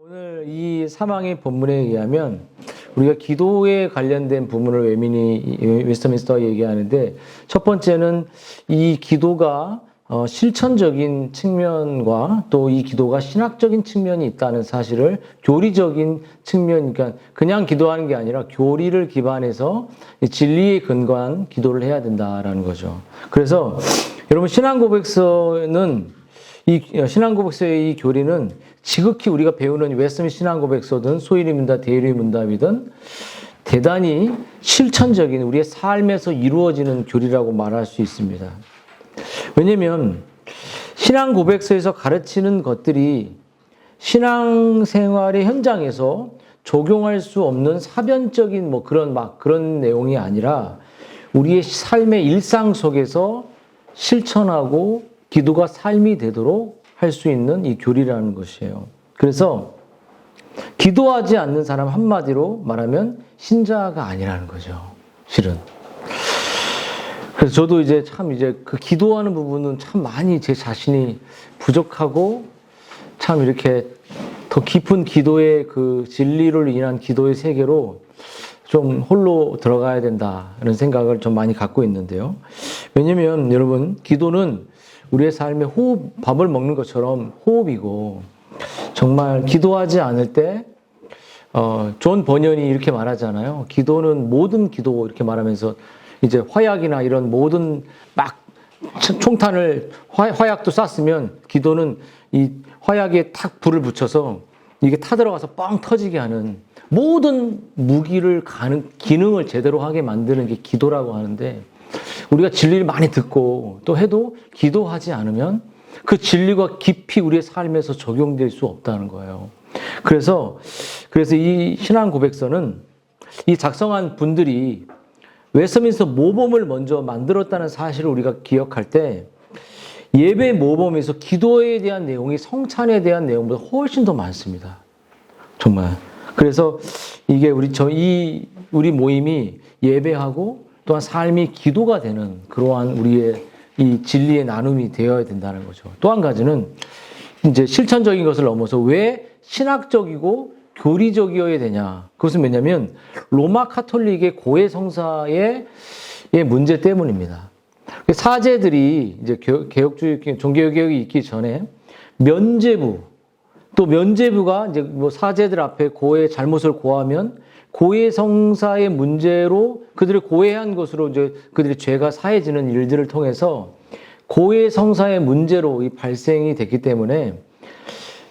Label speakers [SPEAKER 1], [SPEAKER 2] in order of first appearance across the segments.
[SPEAKER 1] 오늘 이 사망의 본문에 의하면 우리가 기도에 관련된 부분을 웨스트민스터가 얘기하는데, 첫 번째는 이 기도가 실천적인 측면과 또 이 기도가 신학적인 측면이 있다는 사실을, 교리적인 측면, 그러니까 그냥 기도하는 게 아니라 교리를 기반해서 진리에 근거한 기도를 해야 된다라는 거죠. 그래서 여러분, 신앙고백서의 이 교리는 지극히 우리가 배우는 웨스트민스터 신앙고백서든 소위문답, 대의문답이든 대단히 실천적인 우리의 삶에서 이루어지는 교리라고 말할 수 있습니다. 왜냐하면 신앙고백서에서 가르치는 것들이 신앙생활의 현장에서 적용할 수 없는 사변적인 그런 내용이 아니라 우리의 삶의 일상 속에서 실천하고 기도가 삶이 되도록 할 수 있는 이 교리라는 것이에요. 그래서 기도하지 않는 사람, 한마디로 말하면 신자가 아니라는 거죠, 실은. 그래서 저도 그 기도하는 부분은 참 많이 제 자신이 부족하고, 참 이렇게 더 깊은 기도의 그 진리를 인한 기도의 세계로 좀 홀로 들어가야 된다는 생각을 좀 많이 갖고 있는데요. 왜냐면 여러분, 기도는 우리의 삶의 호흡, 밥을 먹는 것처럼 호흡이고, 정말 기도하지 않을 때, 존 버년이 이렇게 말하잖아요. 기도는 모든 기도, 이렇게 말하면서 이제 화약이나 이런 모든 총탄을, 화약도 쐈으면 기도는 이 화약에 탁 불을 붙여서 이게 타들어가서 뻥 터지게 하는, 모든 무기를 가는 기능을 제대로 하게 만드는 게 기도라고 하는데, 우리가 진리를 많이 듣고 또 해도 기도하지 않으면 그 진리가 깊이 우리의 삶에서 적용될 수 없다는 거예요. 그래서 이 신앙 고백서는 이 작성한 분들이 웨스트민스터 모범을 먼저 만들었다는 사실을 우리가 기억할 때, 예배 모범에서 기도에 대한 내용이 성찬에 대한 내용보다 훨씬 더 많습니다. 정말. 그래서 이게 우리 모임이 예배하고 또한 삶이 기도가 되는 그러한 우리의 이 진리의 나눔이 되어야 된다는 거죠. 또 한 가지는 이제 실천적인 것을 넘어서 왜 신학적이고 교리적이어야 되냐. 그것은 뭐냐면 로마 카톨릭의 고해 성사의 문제 때문입니다. 사제들이 이제 종교개혁이 있기 전에 면죄부가 이제 사제들 앞에 고해 잘못을 고하면 고해 성사의 문제로 그들을 고해한 것으로 이제 그들의 죄가 사해지는 일들을 통해서 고해 성사의 문제로 발생이 됐기 때문에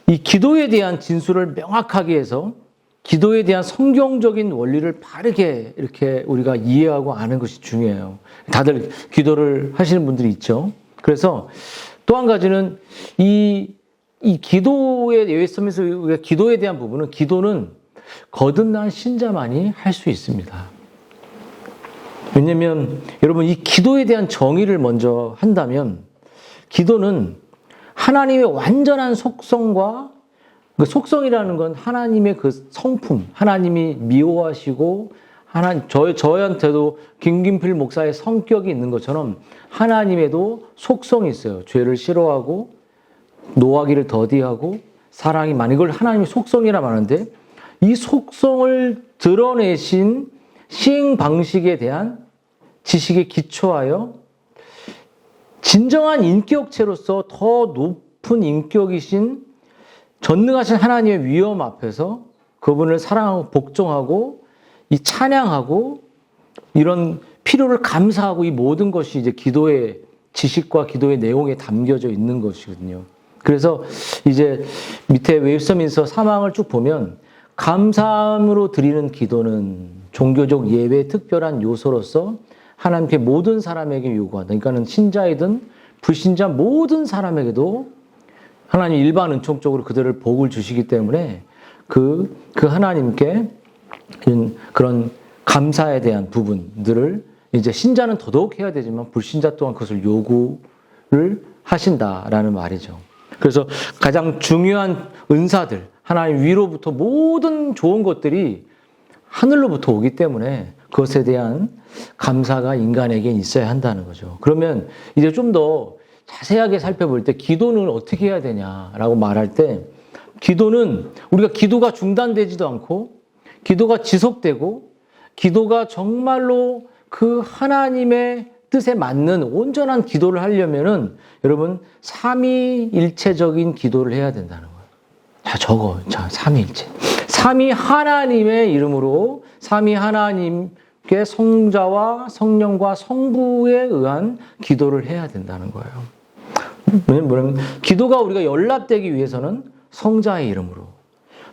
[SPEAKER 1] 이 기도에 대한 진술을 명확하게 해서 기도에 대한 성경적인 원리를 바르게 이렇게 우리가 이해하고 아는 것이 중요해요. 다들 기도를 하시는 분들이 있죠. 그래서 또 한 가지는 이 기도에 예외성에서 우리가 기도에 대한 부분은, 기도는 거듭난 신자만이 할 수 있습니다. 왜냐하면 여러분, 이 기도에 대한 정의를 먼저 한다면, 기도는 하나님의 완전한 속성과, 그 속성이라는 건 하나님의 그 성품, 하나님이 미워하시고 저희한테도 김김필 목사의 성격이 있는 것처럼 하나님에도 속성이 있어요. 죄를 싫어하고 노하기를 더디하고 사랑이 많은, 이걸 하나님의 속성이라 말하는데, 이 속성을 드러내신 시행 방식에 대한 지식에 기초하여 진정한 인격체로서 더 높은 인격이신 전능하신 하나님의 위엄 앞에서 그분을 사랑하고 복종하고 이 찬양하고 이런 필요를 감사하고, 이 모든 것이 이제 기도의 지식과 기도의 내용에 담겨져 있는 것이거든요. 그래서 이제 밑에 웨스트민스터 사망을 쭉 보면, 감사함으로 드리는 기도는 종교적 예외의 특별한 요소로서 하나님께 모든 사람에게 요구한다. 그러니까는 신자이든 불신자 모든 사람에게도 하나님 일반 은총적으로 그들을 복을 주시기 때문에 그 하나님께 그런 감사에 대한 부분들을 이제 신자는 더더욱 해야 되지만 불신자 또한 그것을 요구를 하신다라는 말이죠. 그래서 가장 중요한 은사들, 하나님 위로부터 모든 좋은 것들이 하늘로부터 오기 때문에 그것에 대한 감사가 인간에게 있어야 한다는 거죠. 그러면 이제 좀 더 자세하게 살펴볼 때 기도는 어떻게 해야 되냐라고 말할 때 기도는 우리가 기도가 중단되지도 않고 기도가 지속되고 기도가 정말로 그 하나님의 뜻에 맞는 온전한 기도를 하려면은 여러분 삼위일체적인 기도를 해야 된다는 거예요. 자, 적어. 자, 삼위일체. 삼위 하나님의 이름으로 삼위 하나님께 성자와 성령과 성부에 의한 기도를 해야 된다는 거예요. 왜냐면 기도가 우리가 연락되기 위해서는 성자의 이름으로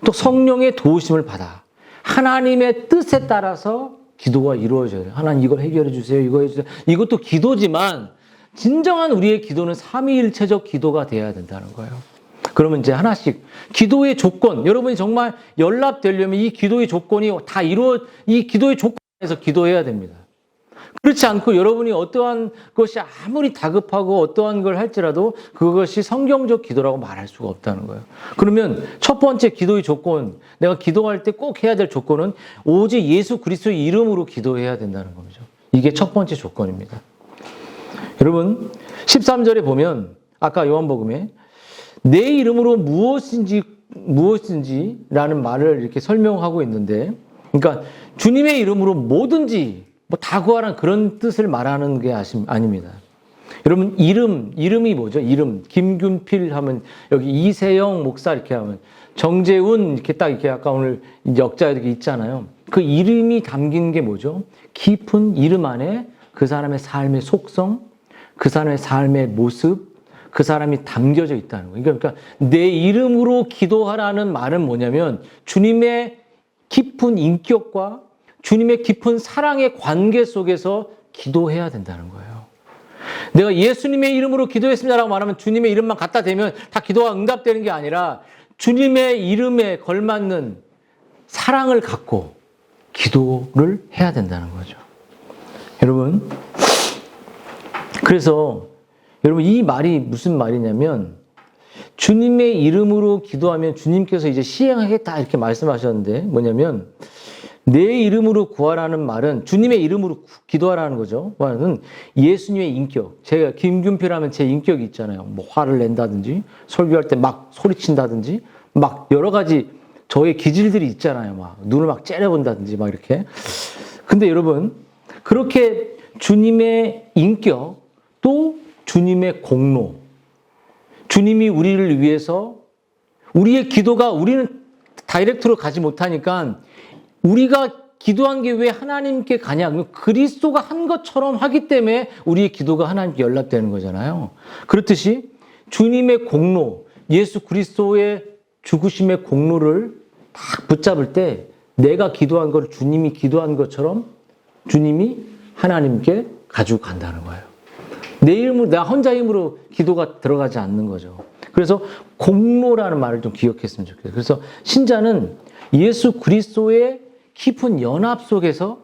[SPEAKER 1] 또 성령의 도우심을 받아 하나님의 뜻에 따라서 기도가 이루어져야 돼요. 하나님 이걸 해결해 주세요. 이거 해주세요. 이것도 기도지만 진정한 우리의 기도는 삼위일체적 기도가 돼야 된다는 거예요. 그러면 이제 하나씩 기도의 조건, 여러분이 정말 연락되려면 이 기도의 조건이 다 이 기도의 조건에서 기도해야 됩니다. 그렇지 않고 여러분이 어떠한 것이 아무리 다급하고 어떠한 걸 할지라도 그것이 성경적 기도라고 말할 수가 없다는 거예요. 그러면 첫 번째 기도의 조건, 내가 기도할 때 꼭 해야 될 조건은 오직 예수 그리스도의 이름으로 기도해야 된다는 거죠. 이게 첫 번째 조건입니다. 여러분 13절에 보면 아까 요한복음에 내 이름으로 무엇인지라는 말을 이렇게 설명하고 있는데, 그러니까 주님의 이름으로 뭐든지 뭐 다 구하라는 그런 뜻을 말하는 게 아닙니다. 여러분 이름이 뭐죠? 이름 김균필 하면 여기 이세영 목사 이렇게 하면 정재훈 이렇게 딱 이렇게 아까 오늘 역자 이렇게 있잖아요. 그 이름이 담긴 게 뭐죠? 깊은 이름 안에 그 사람의 삶의 속성, 그 사람의 삶의 모습, 그 사람이 담겨져 있다는 거예요. 그러니까 내 이름으로 기도하라는 말은 뭐냐면 주님의 깊은 인격과 주님의 깊은 사랑의 관계 속에서 기도해야 된다는 거예요. 내가 예수님의 이름으로 기도했습니다라고 말하면 주님의 이름만 갖다 대면 다 기도가 응답되는 게 아니라 주님의 이름에 걸맞는 사랑을 갖고 기도를 해야 된다는 거죠. 여러분, 그래서 여러분 이 말이 무슨 말이냐면 주님의 이름으로 기도하면 주님께서 이제 시행하겠다 이렇게 말씀하셨는데 뭐냐면 내 이름으로 구하라는 말은 주님의 이름으로 기도하라는 거죠. 말은 예수님의 인격. 제가 김균필하면 제 인격이 있잖아요. 뭐 화를 낸다든지 설교할 때 막 소리친다든지 막 여러 가지 저의 기질들이 있잖아요. 막 눈을 막 째려본다든지 막 이렇게. 근데 여러분 그렇게 주님의 인격 또 주님의 공로, 주님이 우리를 위해서 우리의 기도가 우리는 다이렉트로 가지 못하니까 우리가 기도한 게 왜 하나님께 가냐? 그리스도가 한 것처럼 하기 때문에 우리의 기도가 하나님께 연락되는 거잖아요. 그렇듯이 주님의 공로, 예수 그리스도의 죽으심의 공로를 딱 붙잡을 때 내가 기도한 걸 주님이 기도한 것처럼 주님이 하나님께 가지고 간다는 거예요. 내 이름으로, 나 혼자 힘으로 기도가 들어가지 않는 거죠. 그래서 공로라는 말을 좀 기억했으면 좋겠어요. 그래서 신자는 예수 그리스도의 깊은 연합 속에서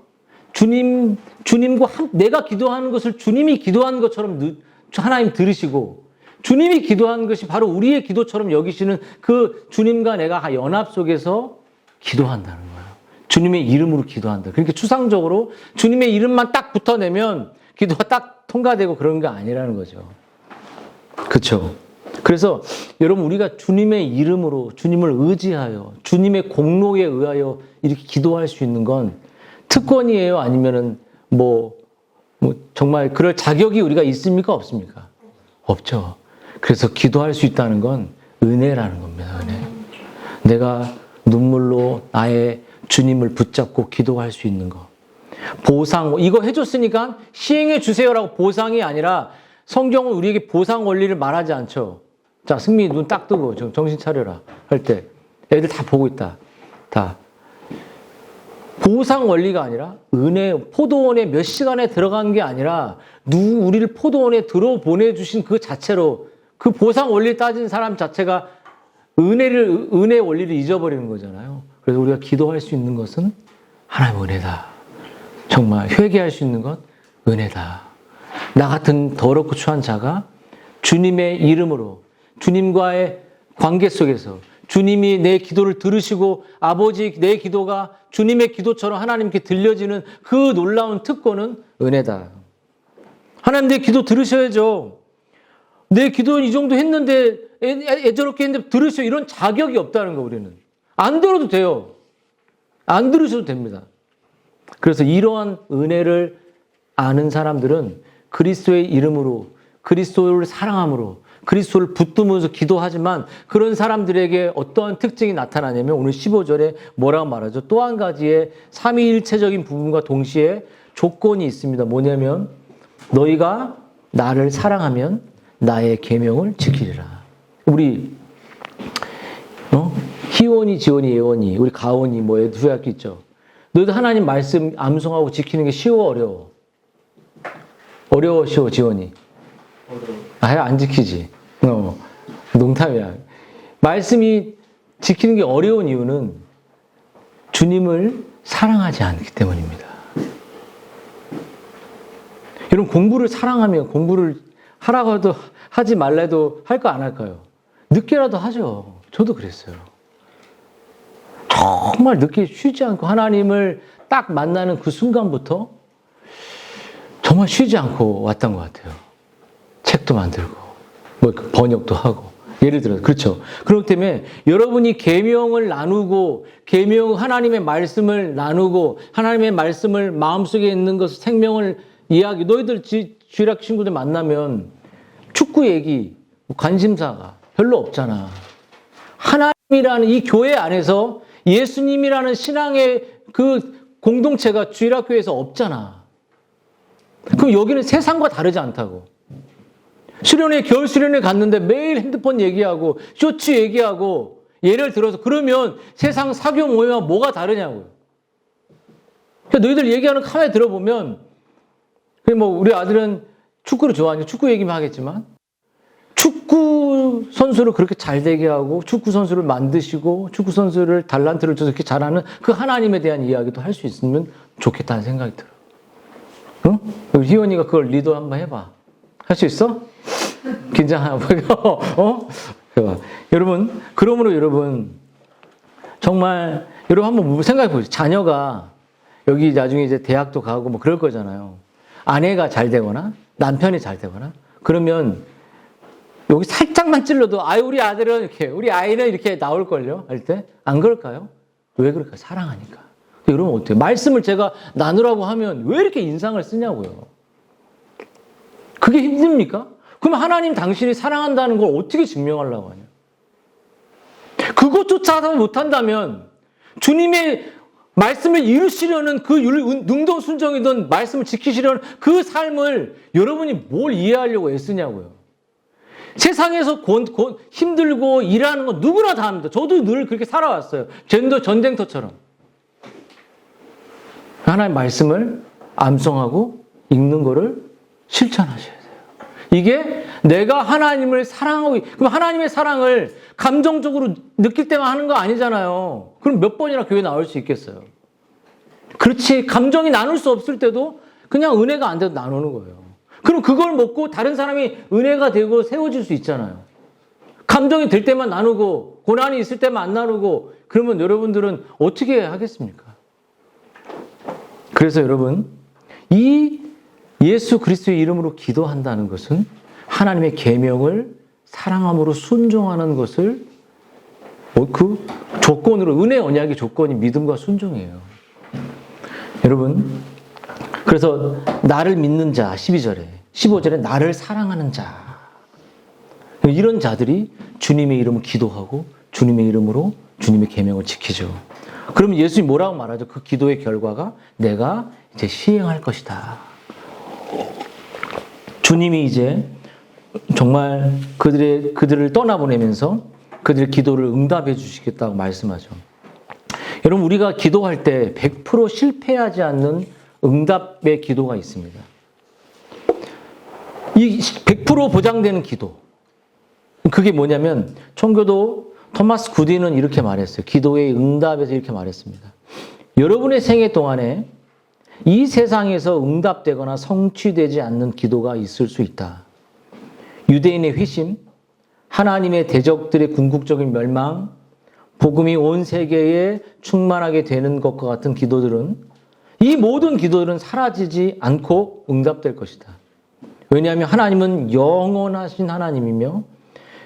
[SPEAKER 1] 주님과 내가 기도하는 것을 주님이 기도한 것처럼 하나님 들으시고 주님이 기도한 것이 바로 우리의 기도처럼 여기시는 그 주님과 내가 연합 속에서 기도한다는 거예요. 주님의 이름으로 기도한다. 그러니까 추상적으로 주님의 이름만 딱 붙어내면 기도가 딱 통과되고 그런 게 아니라는 거죠. 그렇죠? 그래서 여러분 우리가 주님의 이름으로 주님을 의지하여 주님의 공로에 의하여 이렇게 기도할 수 있는 건 특권이에요? 아니면은 뭐 정말 그럴 자격이 우리가 있습니까? 없습니까? 없죠. 그래서 기도할 수 있다는 건 은혜라는 겁니다. 은혜. 내가 눈물로 나의 주님을 붙잡고 기도할 수 있는 거. 보상, 이거 해줬으니까 시행해 주세요라고 보상이 아니라 성경은 우리에게 보상 원리를 말하지 않죠. 자, 승민이 눈 딱 뜨고 정신 차려라 할 때 애들 다 보고 있다. 다. 보상 원리가 아니라 은혜, 포도원에 몇 시간에 들어간 게 아니라 우리를 포도원에 들어보내주신 그 자체로 그 보상 원리를 따진 사람 자체가 은혜 원리를 잊어버리는 거잖아요. 그래서 우리가 기도할 수 있는 것은 하나님의 은혜다. 정말 회개할 수 있는 것 은혜다. 나 같은 더럽고 추한 자가 주님의 이름으로 주님과의 관계 속에서 주님이 내 기도를 들으시고 아버지 내 기도가 주님의 기도처럼 하나님께 들려지는 그 놀라운 특권은 은혜다. 하나님 내 기도 들으셔야죠. 내 기도는 이 정도 했는데 애저롭게 했는데 들으셔. 이런 자격이 없다는 거, 우리는. 안 들어도 돼요. 안 들으셔도 됩니다. 그래서 이러한 은혜를 아는 사람들은 그리스도의 이름으로, 그리스도를 사랑함으로, 그리스도를 붙들면서 기도하지만 그런 사람들에게 어떠한 특징이 나타나냐면 오늘 15절에 뭐라고 말하죠? 또 한 가지의 삼위일체적인 부분과 동시에 조건이 있습니다. 뭐냐면 너희가 나를 사랑하면 나의 계명을 지키리라. 우리 희원이, 지원이, 예원이, 우리 가원이 뭐 후약기 있죠. 너희도 하나님 말씀 암송하고 지키는 게 쉬워, 어려워? 어려워, 쉬워, 지원이? 아예 안 지키지. 농담이야. 말씀이 지키는 게 어려운 이유는 주님을 사랑하지 않기 때문입니다. 여러분, 공부를 사랑하면 공부를 하라고 해도 하지 말라도 할까 안 할까요? 늦게라도 하죠. 저도 그랬어요. 정말 늦게 쉬지 않고 하나님을 딱 만나는 그 순간부터 정말 쉬지 않고 왔던 것 같아요. 책도 만들고 뭐 번역도 하고 예를 들어서 그렇죠. 그렇기 때문에 여러분이 계명을 나누고 하나님의 말씀을 나누고 하나님의 말씀을 마음속에 있는 것을 생명을 이야기 너희들 주일학 친구들 만나면 축구 얘기 관심사가 별로 없잖아. 하나님이라는 이 교회 안에서 예수님이라는 신앙의 그 공동체가 주일학교에서 없잖아. 그럼 여기는 세상과 다르지 않다고. 겨울 수련회 갔는데 매일 핸드폰 얘기하고 쇼츠 얘기하고 예를 들어서 그러면 세상 사교 모임과 뭐가 다르냐고요. 그러니까 너희들 얘기하는 카메라 들어보면 뭐 우리 아들은 축구를 좋아하니까 축구 얘기만 하겠지만 축구 선수를 그렇게 잘 되게 하고 축구 선수를 만드시고 축구 선수를 달란트를 줘서 이렇게 잘하는 그 하나님에 대한 이야기도 할 수 있으면 좋겠다는 생각이 들어. 응? 희원이가 그걸 리더 한번 해봐. 할 수 있어? 긴장하고 여러분, 그러므로 여러분 정말 여러분 한번 생각해 보세요. 자녀가 여기 나중에 이제 대학도 가고 뭐 그럴 거잖아요. 아내가 잘 되거나 남편이 잘 되거나 그러면 여기 살짝만 찔러도 우리 아들은 이렇게 우리 아이는 이렇게 나올걸요 할 때 안 그럴까요? 왜 그럴까요? 사랑하니까. 여러분 어때요? 말씀을 제가 나누라고 하면 왜 이렇게 인상을 쓰냐고요. 그게 힘듭니까? 그럼 하나님 당신이 사랑한다는 걸 어떻게 증명하려고 하냐? 그것조차 못한다면 주님의 말씀을 이루시려는 그 능동순종이든 말씀을 지키시려는 그 삶을 여러분이 뭘 이해하려고 애쓰냐고요. 세상에서 힘들고 일하는 건 누구나 다 합니다. 저도 늘 그렇게 살아왔어요. 전쟁터처럼. 하나님의 말씀을 암송하고 읽는 거를 실천하셔야 돼요. 이게 내가 하나님을 사랑하고, 그럼 하나님의 사랑을 감정적으로 느낄 때만 하는 거 아니잖아요. 그럼 몇 번이나 교회 나올 수 있겠어요? 그렇지. 감정이 나눌 수 없을 때도 그냥 은혜가 안 돼도 나누는 거예요. 그럼 그걸 먹고 다른 사람이 은혜가 되고 세워질 수 있잖아요. 감정이 들 때만 나누고, 고난이 있을 때만 안 나누고, 그러면 여러분들은 어떻게 하겠습니까? 그래서 여러분, 이 예수 그리스도의 이름으로 기도한다는 것은 하나님의 계명을 사랑함으로 순종하는 것을 그 조건으로, 은혜 언약의 조건이 믿음과 순종이에요. 여러분, 그래서 나를 믿는 자, 15절에 나를 사랑하는 자, 이런 자들이 주님의 이름을 기도하고 주님의 이름으로 주님의 계명을 지키죠. 그러면 예수님이 뭐라고 말하죠? 그 기도의 결과가 내가 이제 시행할 것이다. 주님이 이제 정말 그들을 떠나보내면서 그들의 기도를 응답해 주시겠다고 말씀하죠. 여러분, 우리가 기도할 때 100% 실패하지 않는 응답의 기도가 있습니다. 이 100% 보장되는 기도. 그게 뭐냐면 청교도 토마스 구디는 이렇게 말했어요. 기도의 응답에서 이렇게 말했습니다. 여러분의 생애 동안에 이 세상에서 응답되거나 성취되지 않는 기도가 있을 수 있다. 유대인의 회심, 하나님의 대적들의 궁극적인 멸망, 복음이 온 세계에 충만하게 되는 것과 같은 기도들은, 이 모든 기도들은 사라지지 않고 응답될 것이다. 왜냐하면 하나님은 영원하신 하나님이며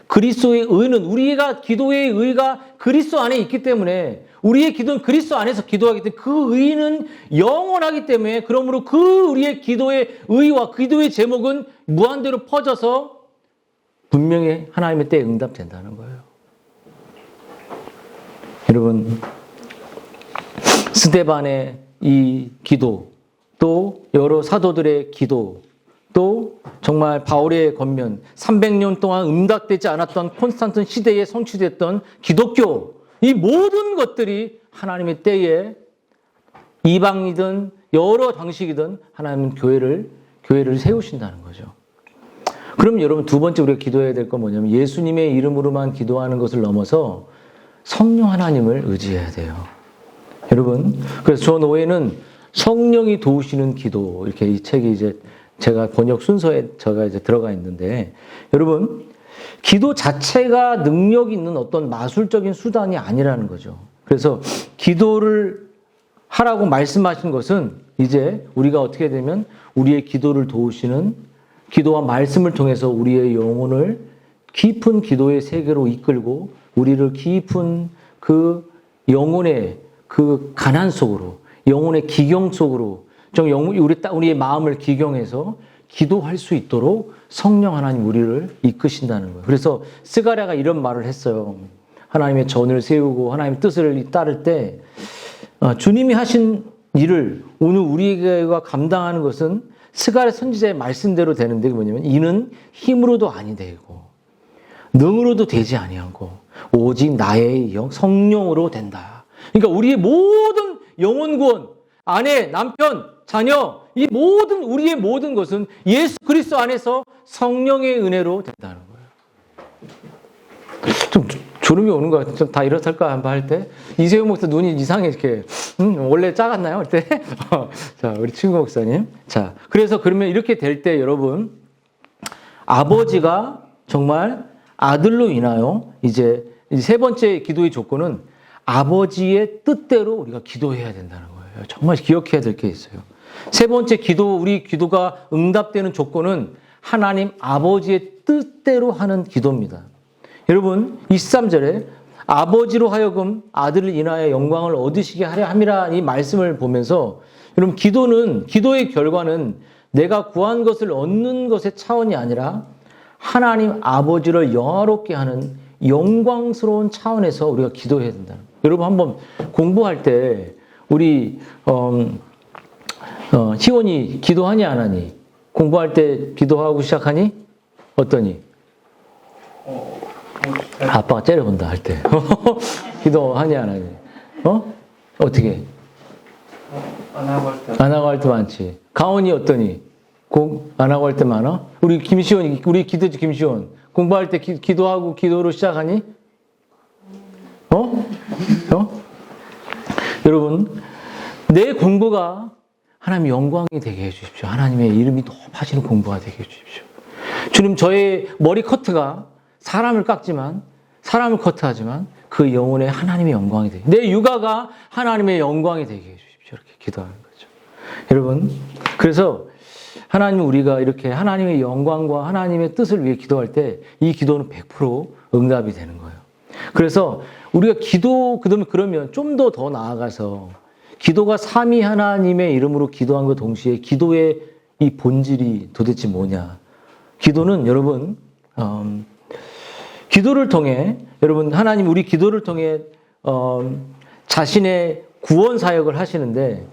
[SPEAKER 1] 그리스도의 의는 우리가 기도의 의가 그리스도 안에 있기 때문에 우리의 기도는 그리스도 안에서 기도하기 때문에 그 의는 영원하기 때문에 그러므로 그 우리의 기도의 의와 기도의 제목은 무한대로 퍼져서 분명히 하나님의 때에 응답된다는 거예요. 여러분, 스데반의 이 기도, 또 여러 사도들의 기도, 또 정말 바울의 권면, 300년 동안 응답되지 않았던 콘스탄틴 시대에 성취됐던 기독교, 이 모든 것들이 하나님의 때에 이방이든 여러 방식이든 하나님은 교회를 세우신다는 거죠. 그럼 여러분 두 번째 우리가 기도해야 될 건 뭐냐면 예수님의 이름으로만 기도하는 것을 넘어서 성령 하나님을 의지해야 돼요. 여러분, 그래서 존 오웬은 성령이 도우시는 기도, 이렇게 이 책이 이제 제가 번역 순서에 제가 이제 들어가 있는데, 여러분, 기도 자체가 능력 있는 어떤 마술적인 수단이 아니라는 거죠. 그래서 기도를 하라고 말씀하신 것은 이제 우리가 어떻게 되면 우리의 기도를 도우시는 기도와 말씀을 통해서 우리의 영혼을 깊은 기도의 세계로 이끌고 우리를 깊은 그 영혼의 그 가난 속으로, 영혼의 기경 속으로, 우리의 마음을 기경해서 기도할 수 있도록 성령 하나님 우리를 이끄신다는 거예요. 그래서 스가랴가 이런 말을 했어요. 하나님의 전을 세우고 하나님의 뜻을 따를 때 주님이 하신 일을 오늘 우리가 감당하는 것은 스가랴 선지자의 말씀대로 되는데 뭐냐면 이는 힘으로도 아니 되고 능으로도 되지 아니하고 오직 나의 성령으로 된다. 그러니까 우리의 모든 영혼 구원, 아내, 남편, 자녀, 이 모든 우리의 모든 것은 예수 그리스도 안에서 성령의 은혜로 된다는 거예요. 좀 졸음이 오는 것 같아요. 좀 다 이렇을까 한번 할 때 이세용 목사 눈이 이상해 이렇게 원래 작았나요? 할 때 자 우리 친구 목사님 자 그래서 그러면 이렇게 될 때 여러분 아버지가 정말 아들로 인하여 이제 세 번째 기도의 조건은 아버지의 뜻대로 우리가 기도해야 된다는 거예요. 정말 기억해야 될 게 있어요. 세 번째 기도, 우리 기도가 응답되는 조건은 하나님 아버지의 뜻대로 하는 기도입니다. 여러분, 23절에 아버지로 하여금 아들을 인하여 영광을 얻으시게 하려 함이라 이 말씀을 보면서 여러분, 기도의 결과는 내가 구한 것을 얻는 것의 차원이 아니라 하나님 아버지를 영화롭게 하는 영광스러운 차원에서 우리가 기도해야 된다. 여러분 한번 공부할 때 우리 희원이 기도하니 안 하니? 공부할 때 기도하고 시작하니? 어떠니? 아빠가 째려본다 할 때 기도하니 안 하니? 어떻게? 안 하고 할 때 많지. 가온이 어떠니? 안 하고 할 때 많아? 우리 김시원, 우리 기도지 김시원. 공부할 때 기도하고 기도로 시작하니? 여러분, 내 공부가 하나님의 영광이 되게 해주십시오. 하나님의 이름이 높아지는 공부가 되게 해주십시오. 주님, 저의 머리 커트가 사람을 깎지만, 사람을 커트하지만 그 영혼에 하나님의 영광이 되게, 내 육아가 하나님의 영광이 되게 해주십시오. 이렇게 기도하는 거죠. 여러분, 그래서 하나님 우리가 이렇게 하나님의 영광과 하나님의 뜻을 위해 기도할 때 이 기도는 100% 응답이 되는 거예요. 그래서 우리가 그러면 좀 더 나아가서 기도가 삼위 하나님의 이름으로 기도한 것 동시에 기도의 이 본질이 도대체 뭐냐. 기도는 여러분, 기도를 통해, 여러분, 하나님 우리 기도를 통해, 자신의 구원 사역을 하시는데,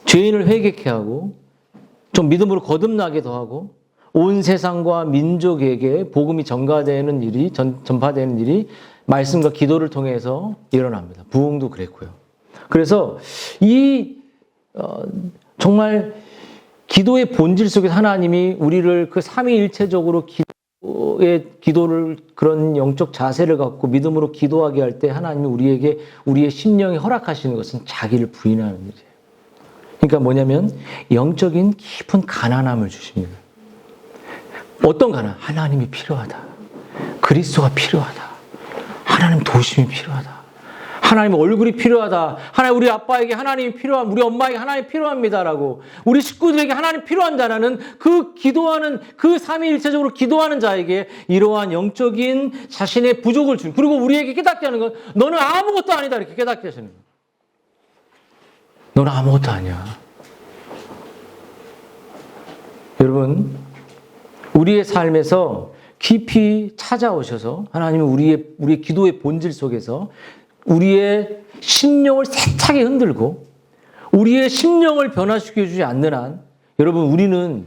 [SPEAKER 1] 죄인을 회개케 하고, 좀 믿음으로 거듭나게도 하고, 온 세상과 민족에게 복음이 전파되는 일이 말씀과 기도를 통해서 일어납니다. 부흥도 그랬고요. 그래서 정말 기도의 본질 속에서 하나님이 우리를 그 삼위일체적으로 기도를 그런 영적 자세를 갖고 믿음으로 기도하게 할 때 하나님이 우리에게 우리의 심령이 허락하시는 것은 자기를 부인하는 일이에요. 그러니까 뭐냐면 영적인 깊은 가난함을 주십니다. 어떤 가난? 하나님이 필요하다. 그리스도가 필요하다. 하나님 도심이 필요하다. 하나님 얼굴이 필요하다. 하나님 우리 아빠에게 하나님이 필요한, 우리 엄마에게 하나님이 필요합니다라고. 우리 식구들에게 하나님 필요한다라는 그 기도하는, 그 삼위일체적으로 기도하는 자에게 이러한 영적인 자신의 부족을 준. 그리고 우리에게 깨닫게 하는 건 너는 아무것도 아니다. 이렇게 깨닫게 하시는 거예요. 너는 아무것도 아니야. 여러분, 우리의 삶에서 깊이 찾아오셔서 하나님은 우리의 기도의 본질 속에서 우리의 심령을 세차게 흔들고 우리의 심령을 변화시켜 주지 않는 한, 여러분, 우리는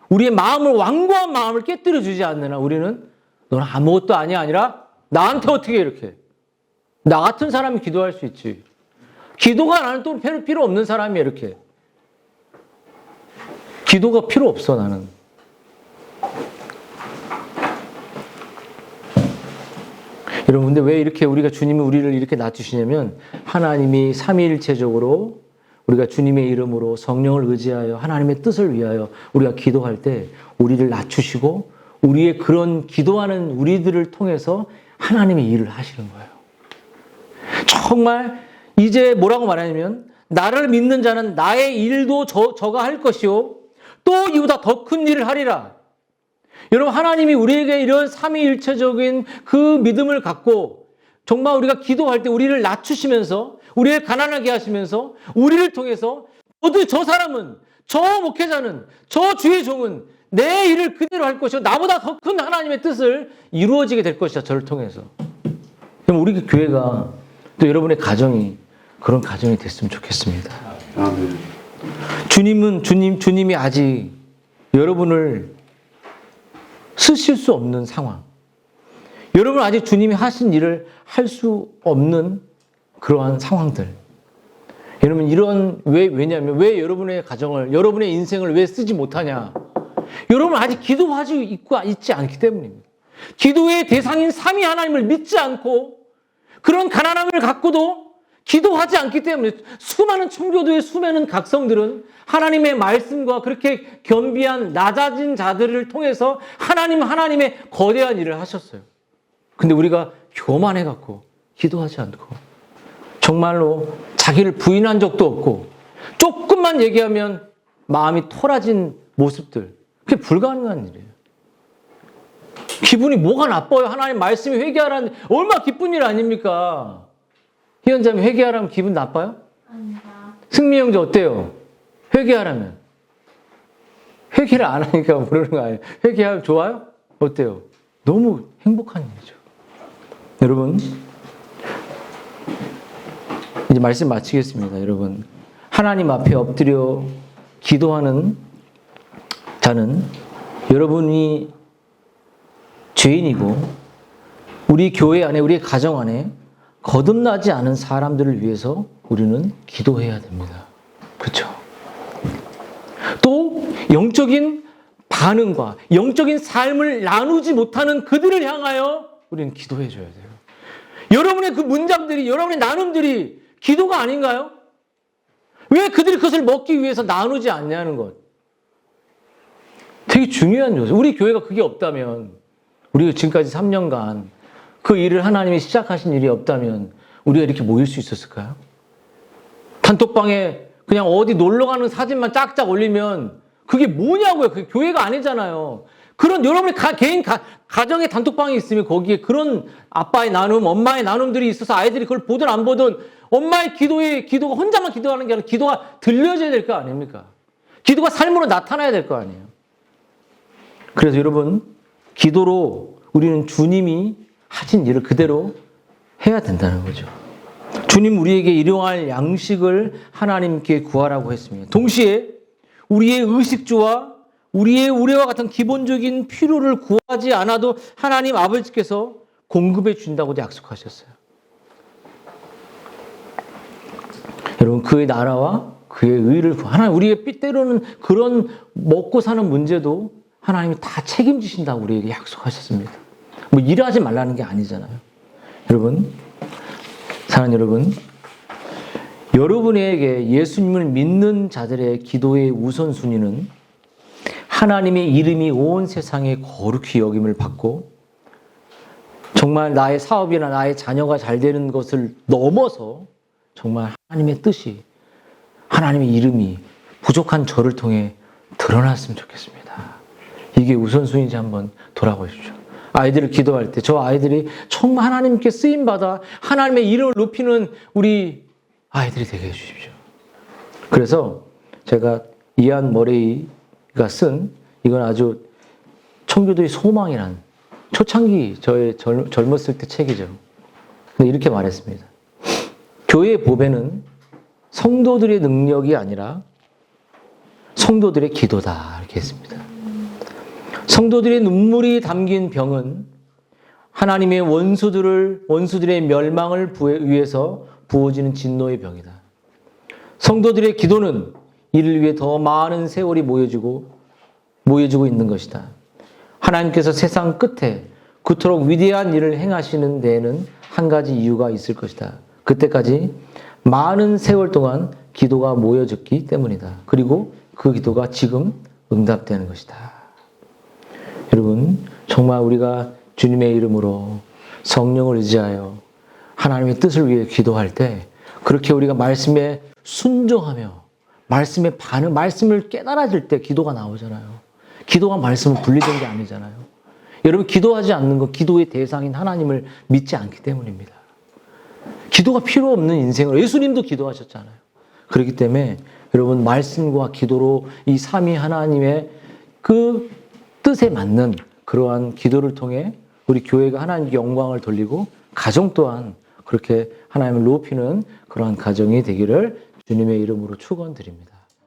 [SPEAKER 1] 우리의 마음을, 완고한 마음을 깨뜨려 주지 않는 한 우리는 너는 아무것도 아니라 나한테 어떻게 이렇게, 나 같은 사람이 기도할 수 있지. 기도가 나는 또 필요 없는 사람이야. 이렇게 기도가 필요 없어. 나는 여러분, 근데 왜 이렇게 주님이 우리를 이렇게 낮추시냐면, 하나님이 삼위일체적으로 우리가 주님의 이름으로 성령을 의지하여 하나님의 뜻을 위하여 우리가 기도할 때 우리를 낮추시고 우리의 그런 기도하는 우리들을 통해서 하나님의 일을 하시는 거예요. 정말 이제 뭐라고 말하냐면, 나를 믿는 자는 나의 일도 저가 할 것이요 또 이보다 더 큰 일을 하리라. 여러분, 하나님이 우리에게 이런 삼위일체적인 그 믿음을 갖고 정말 우리가 기도할 때 우리를 낮추시면서 우리를 가난하게 하시면서 우리를 통해서 모두 저 사람은, 저 목회자는, 저 주의 종은 내 일을 그대로 할 것이고 나보다 더 큰 하나님의 뜻을 이루어지게 될 것이다. 저를 통해서. 그럼 우리 교회가 또 여러분의 가정이 그런 가정이 됐으면 좋겠습니다. 아멘. 주님이 아직 여러분을 쓰실 수 없는 상황. 여러분 아직 주님이 하신 일을 할 수 없는 그러한 상황들. 여러분 왜냐하면 왜 여러분의 가정을, 여러분의 인생을 왜 쓰지 못하냐? 여러분 아직 기도하지 있지 않기 때문입니다. 기도의 대상인 삼위 하나님을 믿지 않고 그런 가난함을 갖고도 기도하지 않기 때문에 수많은 청교도의 수많은 각성들은 하나님의 말씀과 그렇게 겸비한 낮아진 자들을 통해서 하나님의 거대한 일을 하셨어요. 근데 우리가 교만해갖고 기도하지 않고 정말로 자기를 부인한 적도 없고 조금만 얘기하면 마음이 토라진 모습들, 그게 불가능한 일이에요. 기분이 뭐가 나빠요? 하나님 말씀이 회개하라는, 얼마나 기쁜 일 아닙니까? 희연자매, 회개하라면 기분 나빠요? 아닙니다. 승미 형제 어때요? 회개하라면. 회개를 안 하니까 모르는 거 아니에요? 회개하면 좋아요? 어때요? 너무 행복한 일이죠. 여러분, 이제 말씀 마치겠습니다. 여러분, 하나님 앞에 엎드려 기도하는 자는 여러분이 죄인이고 우리 교회 안에, 우리 가정 안에 거듭나지 않은 사람들을 위해서 우리는 기도해야 됩니다. 그렇죠? 또 영적인 반응과 영적인 삶을 나누지 못하는 그들을 향하여 우리는 기도해 줘야 돼요. 여러분의 그 문장들이, 여러분의 나눔들이 기도가 아닌가요? 왜 그들이 그것을 먹기 위해서 나누지 않냐는 것. 되게 중요한 요소. 우리 교회가 그게 없다면, 우리가 지금까지 3년간 그 일을 하나님이 시작하신 일이 없다면 우리가 이렇게 모일 수 있었을까요? 단톡방에 그냥 어디 놀러 가는 사진만 짝짝 올리면 그게 뭐냐고요. 그게 교회가 아니잖아요. 그런 여러분의 개인 가정의 단톡방이 있으면 거기에 그런 아빠의 나눔, 엄마의 나눔들이 있어서 아이들이 그걸 보든 안 보든 엄마의 기도가 혼자만 기도하는 게 아니라 기도가 들려져야 될 거 아닙니까? 기도가 삶으로 나타나야 될 거 아니에요. 그래서 여러분, 기도로 우리는 주님이 하신 일을 그대로 해야 된다는 거죠. 주님 우리에게 일용할 양식을 하나님께 구하라고 했습니다. 동시에 우리의 의식주와 우리의 우레와 같은 기본적인 필요를 구하지 않아도 하나님 아버지께서 공급해 준다고도 약속하셨어요. 여러분, 그의 나라와 그의 의를 하나님, 우리의 때로는 그런 먹고 사는 문제도 하나님이 다 책임지신다고 우리에게 약속하셨습니다. 뭐 일하지 말라는 게 아니잖아요. 여러분, 사랑하는 여러분, 여러분에게 예수님을 믿는 자들의 기도의 우선순위는 하나님의 이름이 온 세상에 거룩히 여김을 받고 정말 나의 사업이나 나의 자녀가 잘 되는 것을 넘어서 정말 하나님의 뜻이, 하나님의 이름이 부족한 저를 통해 드러났으면 좋겠습니다. 이게 우선순위인지 한번 돌아보십시오. 아이들을 기도할 때 저 아이들이 정말 하나님께 쓰임받아 하나님의 이름을 높이는 우리 아이들이 되게 해주십시오. 그래서 제가 이안 머레이가 쓴, 이건 아주 청교도의 소망이란 초창기 저의 젊었을 때 책이죠. 근데 이렇게 말했습니다. 교회의 보배는 성도들의 능력이 아니라 성도들의 기도다, 이렇게 했습니다. 성도들의 눈물이 담긴 병은 하나님의 원수들의 멸망을 위해서 부어지는 진노의 병이다. 성도들의 기도는 이를 위해 더 많은 세월이 모여지고 있는 것이다. 하나님께서 세상 끝에 그토록 위대한 일을 행하시는 데에는 한 가지 이유가 있을 것이다. 그때까지 많은 세월 동안 기도가 모여졌기 때문이다. 그리고 그 기도가 지금 응답되는 것이다. 여러분, 정말 우리가 주님의 이름으로 성령을 의지하여 하나님의 뜻을 위해 기도할 때 그렇게 우리가 말씀에 순종하며 말씀을 깨달아질 때 기도가 나오잖아요. 기도가 말씀을 분리된 게 아니잖아요. 여러분, 기도하지 않는 건 기도의 대상인 하나님을 믿지 않기 때문입니다. 기도가 필요 없는 인생으로 예수님도 기도하셨잖아요. 그렇기 때문에 여러분, 말씀과 기도로 이 삼위 하나님의 그 뜻에 맞는 그러한 기도를 통해 우리 교회가 하나님께 영광을 돌리고 가정 또한 그렇게 하나님을 높이는 그러한 가정이 되기를 주님의 이름으로 축원드립니다.